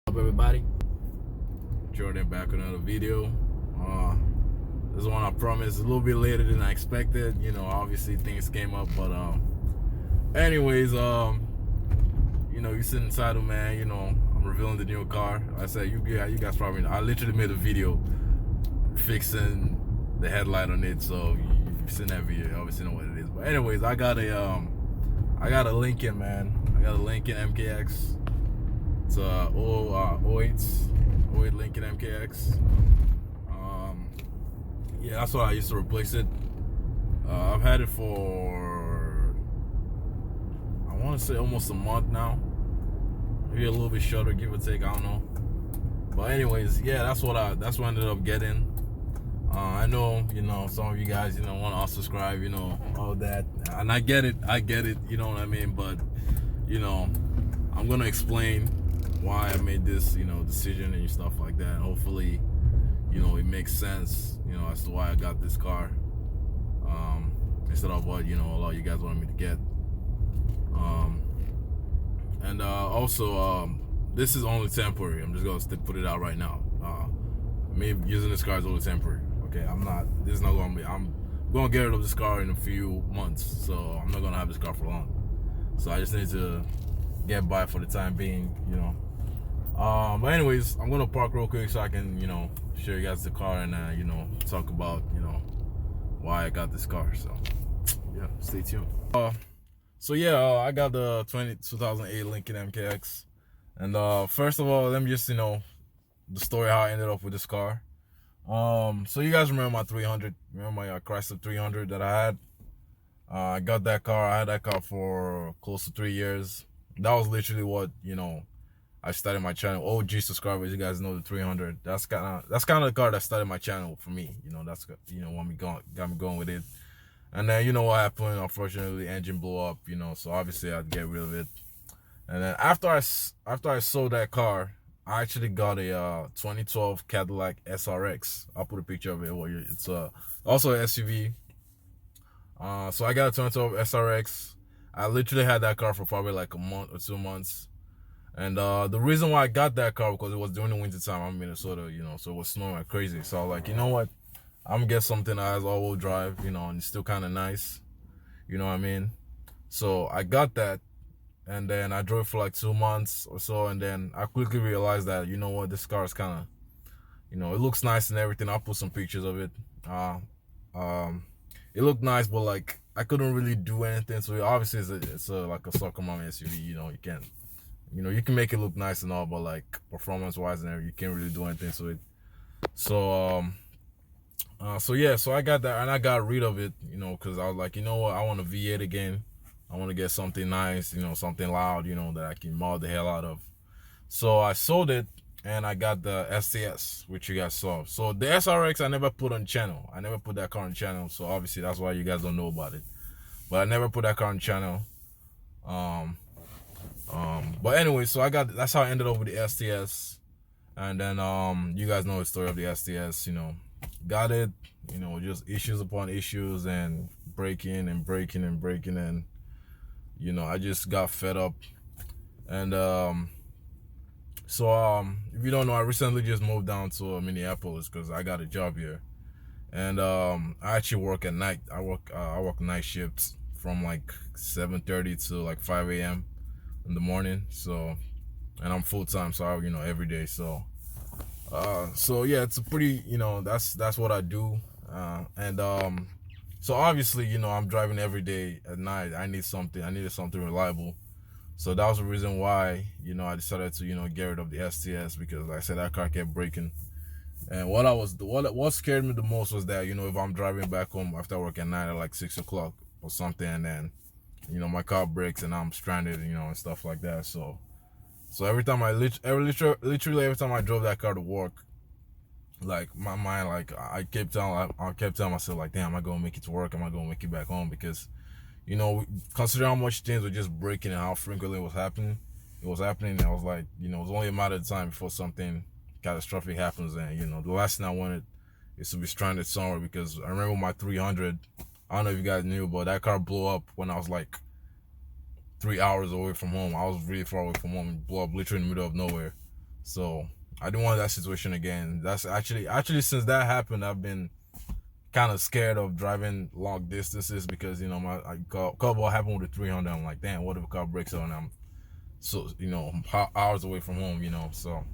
Up everybody, Jordan back with another video. This one I promise a little bit later than I expected. Obviously things came up, but anyways, you sit inside of, man. I'm revealing the new car. I said you guys probably know. I literally made a video fixing the headlight on it, so you've seen that video. You obviously know what it is. But anyways, I got a Lincoln, man. I got a Lincoln MKX. It's a 08 Lincoln MKX. Yeah, that's what I used to replace it. I've had it for, I want to say, almost a month now. Maybe a little bit shorter, give or take. I don't know. But anyways, yeah, that's what I ended up getting. I know, some of you guys, want to unsubscribe, all that, and I get it. You know what I mean? But I'm gonna explain why I made this, decision and stuff like that. And hopefully, it makes sense, as to why I got this car, instead of what, a lot of you guys wanted me to get. And also, this is only temporary. I'm just gonna put it out right now. Me using this car is only temporary. Okay, I'm gonna get rid of this car in a few months, so I'm not gonna have this car for long. So I just need to get by for the time being, But anyways, I'm gonna park real quick so I can, show you guys the car and talk about, why I got this car. So yeah, stay tuned. I got the 2008 Lincoln MKX, and first of all, let me just the story how I ended up with this car. So you guys remember my 300? Remember my Chrysler 300 that I had? I got that car. I had that car for close to 3 years. That was literally what I started my channel. OG subscribers, you guys know the 300. That's kind of the car that started my channel for me. That's what got me going with it. And then what happened? Unfortunately, the engine blew up. So obviously I had to get rid of it. And then after I sold that car, I actually got a 2012 Cadillac SRX. I'll put a picture of it. It's also an SUV. So I got a 2012 SRX. I literally had that car for probably like a month or 2 months. And the reason why I got that car because it was during the winter time. I'm in Minnesota, so it was snowing like crazy. So I was like, you know what? I'm gonna get something that has all-wheel drive, and it's still kind of nice. You know what I mean? So I got that. And then I drove for like 2 months or so, and then I quickly realized that, this car is kind of, it looks nice and everything. I'll put some pictures of it. It looked nice, but like I couldn't really do anything. So obviously it's like a soccer mom SUV. You can make it look nice and all, but like performance-wise and everything, you can't really do anything to it. So so I got that, and I got rid of it, because I was like, what, I want a V8 again. I want to get something nice, something loud, that I can maul the hell out of. So I sold it, and I got the STS, which you guys saw. So the SRX I never put on channel. I never put that car on channel, so obviously that's why you guys don't know about it. But I never put that car on channel. But anyway, so that's how I ended up with the STS. And then you guys know the story of the STS, got it, just issues upon issues and breaking, and I just got fed up. And if you don't know, I recently just moved down to Minneapolis because I got a job here. And I actually work at night. I work night shifts from like 7:30 to like 5 a.m. in the morning. So, and I'm full-time, so every day. So yeah, it's a pretty, that's what I do. So obviously, I'm driving every day at night. I needed something reliable. So that was the reason why, I decided to, get rid of the STS, because like I said, that car kept breaking. And what scared me the most was that, if I'm driving back home after work at night at like 6 o'clock or something, and then, my car breaks and I'm stranded, and stuff like that. So every time literally every time I drove that car to work, like my mind, like I kept telling myself, like, damn, am I gonna make it to work? Am I gonna make it back home? Because considering how much things were just breaking and how frequently it was happening, and I was like, it was only a matter of time before something catastrophic happens. And the last thing I wanted is to be stranded somewhere, because I remember my 300. I don't know if you guys knew, but that car blew up when I was like 3 hours away from home. I was really far away from home. It blew up literally in the middle of nowhere. So I didn't want that situation again. That's actually since that happened, I've been kind of scared of driving long distances because my couple happened with the 300. I'm like, damn, what if a car breaks down? I'm so hours away from home. So.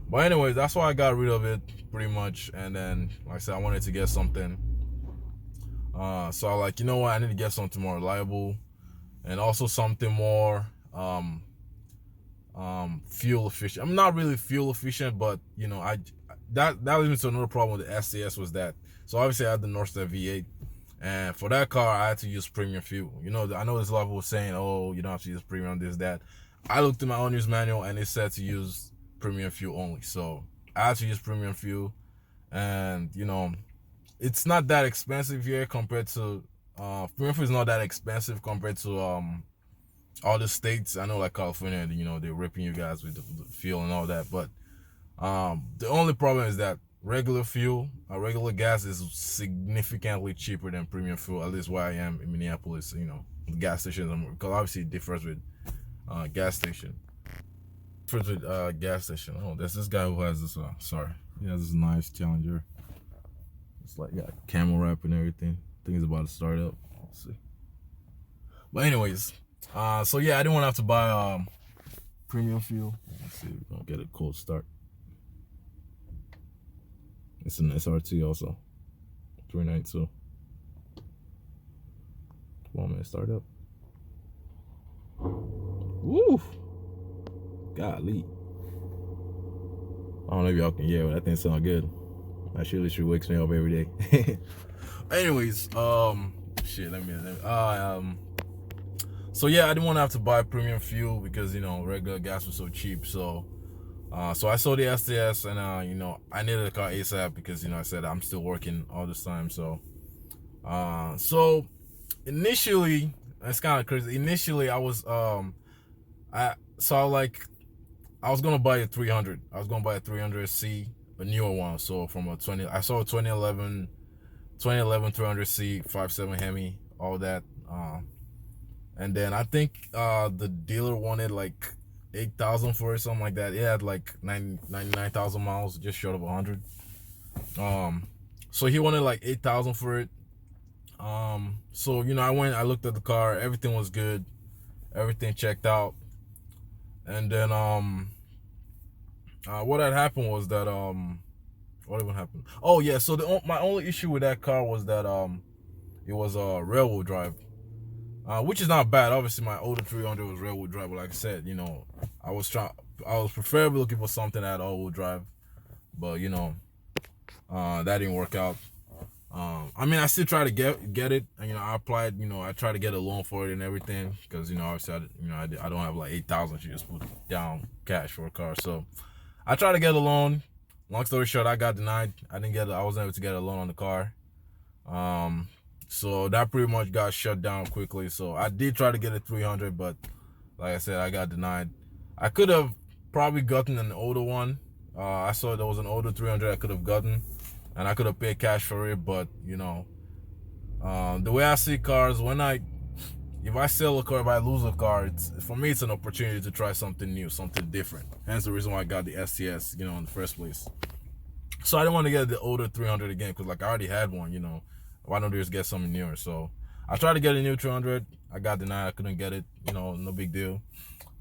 But anyways, that's why I got rid of it pretty much. And then, like I said, I wanted to get something. So I like, you know what? I need to get something more reliable, and also something more fuel efficient. I'm not really fuel efficient, but that leads me to another problem with the STS was that. So obviously I had the Northstar V8, and for that car I had to use premium fuel. I know there's a lot of people saying, oh, you don't have to use premium, this, that. I looked at my own use manual and it said to use premium fuel only. So I had to use premium fuel, and it's not that expensive here compared to premium fuel is not that expensive compared to other states. I know like California, they're ripping you guys with the fuel and all that, but the only problem is that regular fuel, regular gas is significantly cheaper than premium fuel, at least where I am in Minneapolis. The gas stations, because obviously it differs with gas station. Gas station. Oh, there's this guy who has this. Sorry, he has this nice Challenger. It's like got camel wrap and everything. I think it's about to start up. Let's see. But anyways, so yeah, I didn't want to have to buy premium fuel. Let's see, we're gonna get a cold start. It's an SRT also, 392. Come on, man, start up. Woo! Golly. I don't know if y'all can hear, but that thing sound good. That shit literally wakes me up every day. Anyways, so yeah, I didn't want to have to buy premium fuel because regular gas was so cheap. So so I sold the STS, and I needed a car ASAP because I said I'm still working all this time. So so initially, it's kind of crazy. Initially, I was I was gonna buy a 300. I was gonna buy a 300C, a newer one. So from I saw a 2011 300C 5.7 Hemi, all that. And then I think the dealer wanted like 8,000 for it, something like that. It had like 99,000 miles, just short of 100. So he wanted like 8,000 for it. So I looked at the car, everything was good, everything checked out. And then what had happened was that what even happened? Oh yeah, so my only issue with that car was that it was a rear-wheel drive, which is not bad. Obviously my older 300 was rear-wheel drive, but like I said, I was preferably looking for something that had all-wheel drive, but that didn't work out. I mean, I still try to get it, and I applied, I tried to get a loan for it and everything, because obviously I don't have like 8,000 to just put down cash for a car. So I tried to get a loan. Long story short, I got denied. I wasn't able to get a loan on the car. So that pretty much got shut down quickly. So I did try to get a 300, but like I said, I got denied. I could have probably gotten an older one. I saw there was an older 300 I could have gotten, and I could have paid cash for it. But the way I see cars, if I sell a car, if I lose a car, for me it's an opportunity to try something new, something different. Hence the reason why I got the STS, in the first place. So I didn't want to get the older 300 again, because like I already had one. Why don't you just get something newer? So I tried to get a new 300. I got denied. I couldn't get it. No big deal.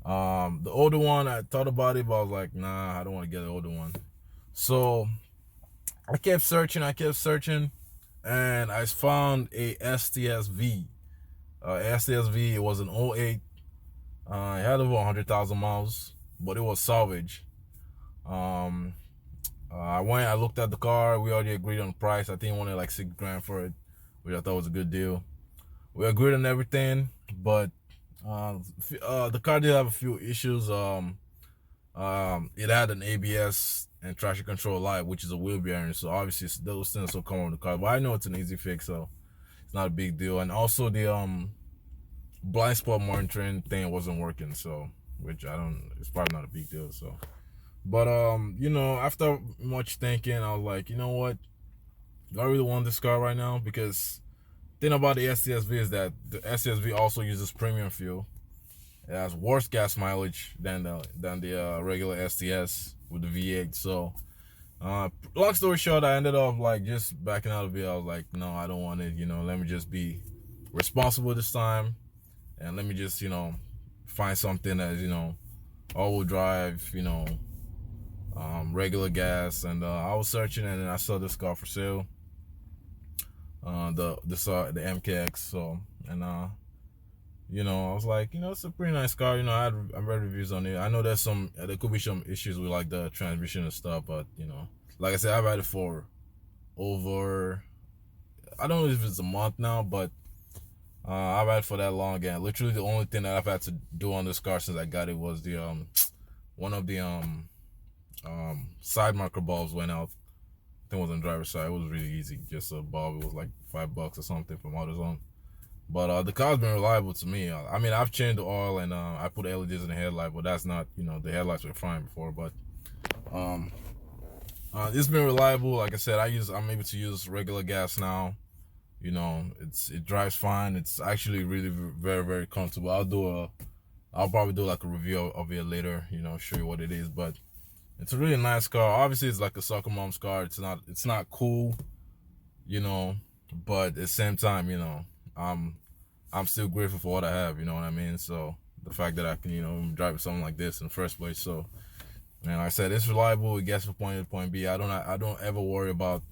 The older one, I thought about it, but I was like, nah, I don't want to get an older one. So I kept searching, and I found a STS-V. STS-V, it was an 08. It had over 100,000 miles, but it was salvage. I looked at the car. We already agreed on the price. I think he wanted like $6,000 for it, which I thought was a good deal. We agreed on everything, but the car did have a few issues. It had an ABS and traction control light, which is a wheel bearing. So obviously those things will come on the car, but I know it's an easy fix, so it's not a big deal. And also the blind spot monitoring thing wasn't working, so it's probably not a big deal. So, but after much thinking, I was like, you know what, do I really want this car right now? Because the thing about the STS-V is that the STS-V also uses premium fuel. It has worse gas mileage than the regular STS with the V8. So, long story short, I ended up like just backing out of it. I was like, no, I don't want it. Let me just be responsible this time, and let me just find something that all-wheel drive, regular gas. And I was searching, and then I saw this car for sale. The MKX. So, and I was like, it's a pretty nice car. I read reviews on it. I know there could be some issues with like the transmission and stuff, but like I said, I've had it for over, I don't know if it's a month now, but I've had it for that long. And literally the only thing that I've had to do on this car since I got it was the one of the side marker bulbs went out. I think it was on the driver's side. It was really easy, just a bulb. It was like $5 or something from AutoZone. But the car's been reliable to me. I mean, I've changed the oil and I put LEDs in the headlight, but that's not, the headlights were fine before. But it's been reliable. Like I said, I'm able to use regular gas now. It drives fine. It's actually really very, very comfortable. I'll probably do like a review of it later. Show you what it is. But it's a really nice car. Obviously, it's like a soccer mom's car. It's not cool, but at the same time, I'm still grateful for what I have, you know what I mean? So the fact that I can, drive something like this in the first place. So, and like I said, it's reliable. It gets from point A to point B. I don't ever worry about,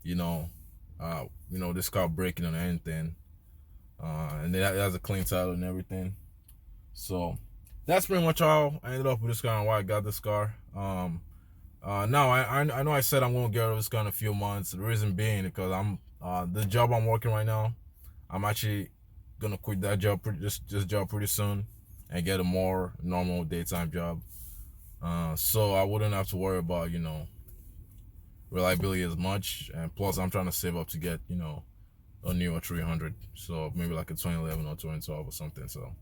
this car breaking or anything. And it has a clean title and everything. So that's pretty much all I ended up with this car and why I got this car. Now I know I said I'm gonna get rid of this car in a few months. The reason being because the job I'm working right now, I'm actually gonna quit that job this job pretty soon and get a more normal daytime job. So I wouldn't have to worry about reliability as much, and plus I'm trying to save up to get a newer 300, so maybe like a 2011 or 2012 or something. So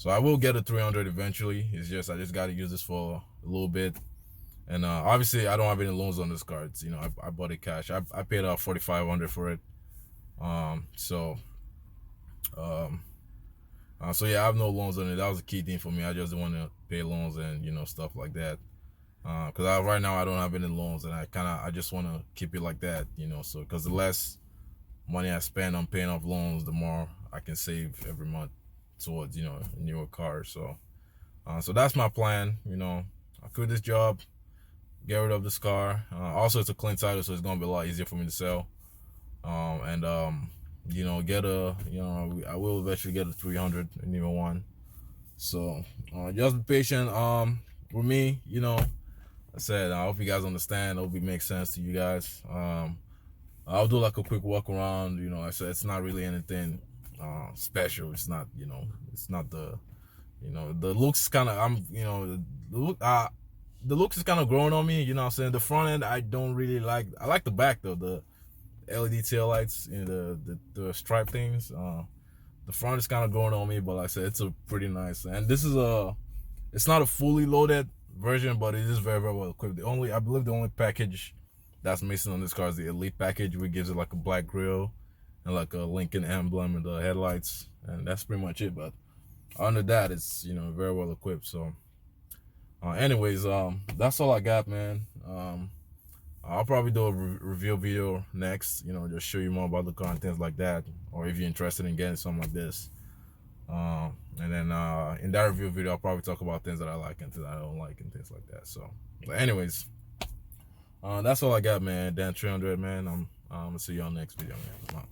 I will get a 300 eventually. It's just I just got to use this for a little bit. And obviously I don't have any loans on this car. It's, I bought it cash. I paid out $4,500 for it. So yeah, I have no loans on it. That was a key thing for me. I just didn't want to pay loans and stuff like that. Because right now I don't have any loans, and I just want to keep it like that. So because the less money I spend on paying off loans, the more I can save every month towards a newer car. So that's my plan. I quit this job, get rid of this car. Also, it's a clean title, so it's gonna be a lot easier for me to sell. Get I will eventually get a 300, a newer one. So just be patient with me. I said I hope you guys understand. I hope it makes sense to you guys. I'll do like a quick walk around. I said it's not really anything special. It's not it's not the the looks kind of the looks is kind of growing on me. I'm saying the front end I don't really like. I like the back though, the LED tail lights, the stripe things. The front is kind of growing on me, but like I said, it's a pretty nice. And this is it's not a fully loaded version, but it is very, very well equipped. I believe the only package that's missing on this car is the Elite package, which gives it like a black grille and like a Lincoln emblem in the headlights, and that's pretty much it. But under that, it's very well equipped. So anyways, that's all I got, man. I'll probably do a review video next, just show you more about the car and things like that, or if you're interested in getting something like this. And then in that review video, I'll probably talk about things that I like and things that I don't like and things like that. So, but anyways, that's all I got, man. Dan 300, man. I'm gonna see you on the next video, man.